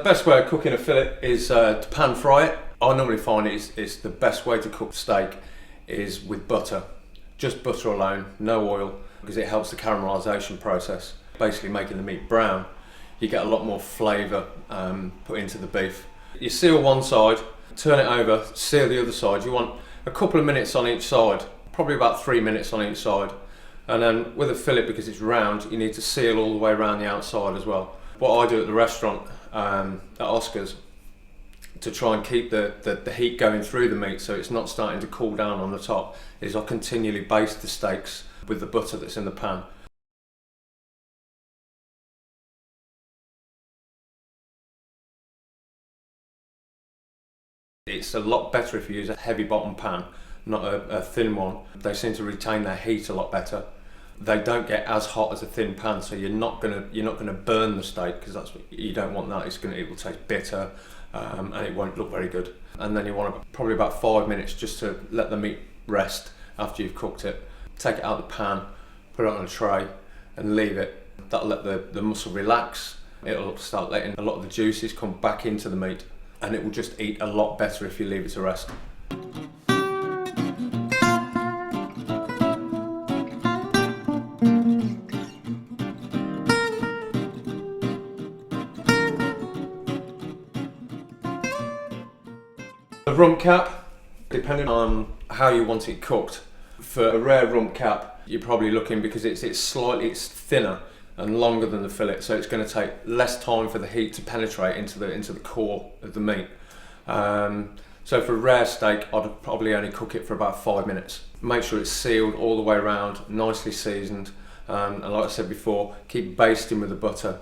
The best way of cooking a fillet is to pan fry it. I normally find it's the best way to cook steak is with butter. Just butter alone, no oil, because it helps the caramelisation process, basically making the meat brown. You get a lot more flavour put into the beef. You seal one side, turn it over, seal the other side. You want a couple of minutes on each side, probably about 3 minutes on each side. And then with a fillet, because it's round, you need to seal all the way around the outside as well. What I do at the restaurant at Oscar's, to try and keep the heat going through the meat so it's not starting to cool down on the top, is I continually baste the steaks with the butter that's in the pan. It's a lot better if you use a heavy bottom pan, not a thin one. They seem to retain their heat a lot better. They don't get as hot as a thin pan, so you're not gonna burn the steak, because that's what you don't want. That it will taste bitter, and it won't look very good. And then you want probably about 5 minutes just to let the meat rest after you've cooked it. Take it out of the pan, put it on a tray, and leave it. That'll let the muscle relax. It'll start letting a lot of the juices come back into the meat, and it will just eat a lot better if you leave it to rest. The rump cap, depending on how you want it cooked. For a rare rump cap, you're probably looking, because it's thinner and longer than the fillet, so it's going to take less time for the heat to penetrate into the core of the meat. So for a rare steak, I'd probably only cook it for about 5 minutes. Make sure it's sealed all the way around, nicely seasoned, and like I said before, keep basting with the butter,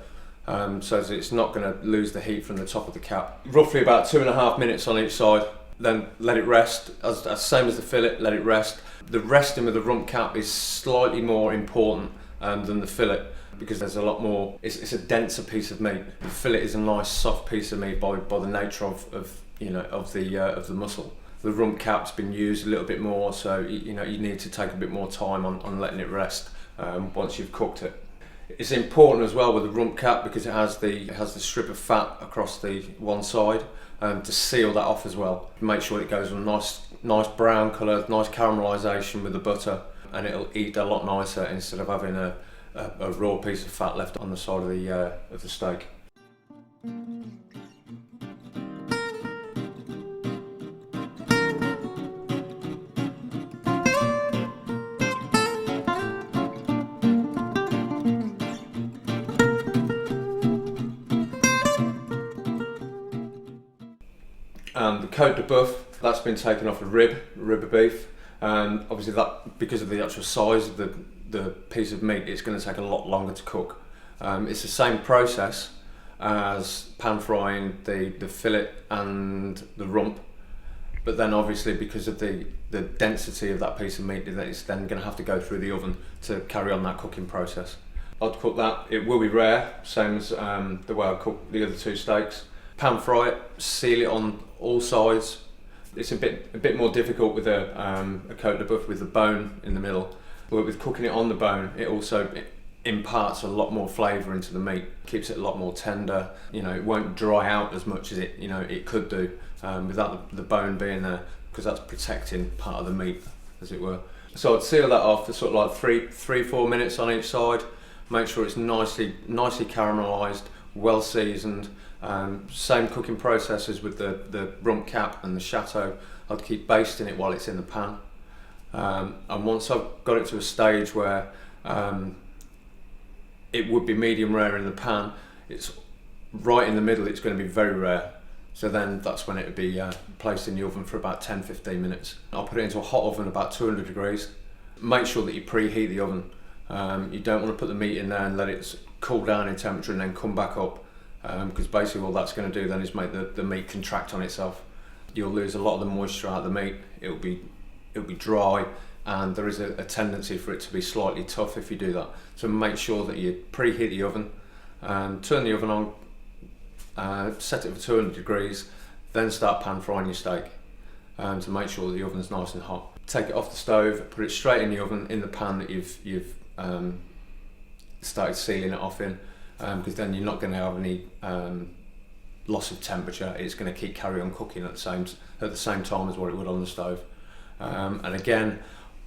so that it's not going to lose the heat from the top of the cap. Roughly about 2.5 minutes on each side, then let it rest, as same as the fillet, let it rest. The resting with the rump cap is slightly more important than the fillet, because there's a lot more, it's a denser piece of meat. The fillet is a nice soft piece of meat by the nature of the muscle. The rump cap's been used a little bit more, so you need to take a bit more time on letting it rest once you've cooked it. It's important as well with the rump cap, because it has the strip of fat across the one side, to seal that off as well. Make sure it goes on nice brown colour, nice caramelisation with the butter, and it'll eat a lot nicer instead of having a raw piece of fat left on the side of the steak. The côte de boeuf, that's been taken off a rib of beef, and obviously that, because of the actual size of the piece of meat, it's going to take a lot longer to cook. It's the same process as pan frying the fillet and the rump, but then obviously because of the density of that piece of meat, it's then going to have to go through the oven to carry on that cooking process. I'd cook that. It will be rare, same as the way I cook the other two steaks. Pan fry it, seal it on all sides. It's a bit more difficult with a côte de boeuf with the bone in the middle, but with cooking it on the bone, it also imparts a lot more flavour into the meat, keeps it a lot more tender. It won't dry out as much as it could do without the bone being there, because that's protecting part of the meat, as it were. So I'd seal that off for sort of like 3-4 minutes on each side. Make sure it's nicely caramelised, well seasoned. Same cooking process as with the rump cap and the chateau. I'd keep basting it while it's in the pan, and once I've got it to a stage where it would be medium rare in the pan, it's right in the middle, it's going to be very rare. So then that's when it would be placed in the oven for about 10-15 minutes. I'll put it into a hot oven about 200 degrees. Make sure that you preheat the oven. You don't want to put the meat in there and let it cool down in temperature and then come back up, because basically all that's going to do then is make the meat contract on itself. You'll lose a lot of the moisture out of the meat. It'll be dry, and there is a tendency for it to be slightly tough if you do that. So make sure that you preheat the oven, turn the oven on, set it for 200 degrees, then start pan frying your steak to make sure that the oven's nice and hot. Take it off the stove, put it straight in the oven in the pan that you've started sealing it off in, because then you're not going to have any loss of temperature. It's going to carry on cooking at the same time as what it would on the stove. And again,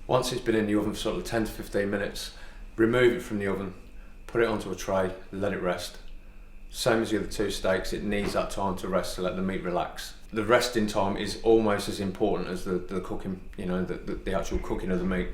once it's been in the oven for sort of 10 to 15 minutes, remove it from the oven, put it onto a tray, let it rest. Same as the other two steaks, it needs that time to rest to let the meat relax. The resting time is almost as important as the cooking, the actual cooking of the meat.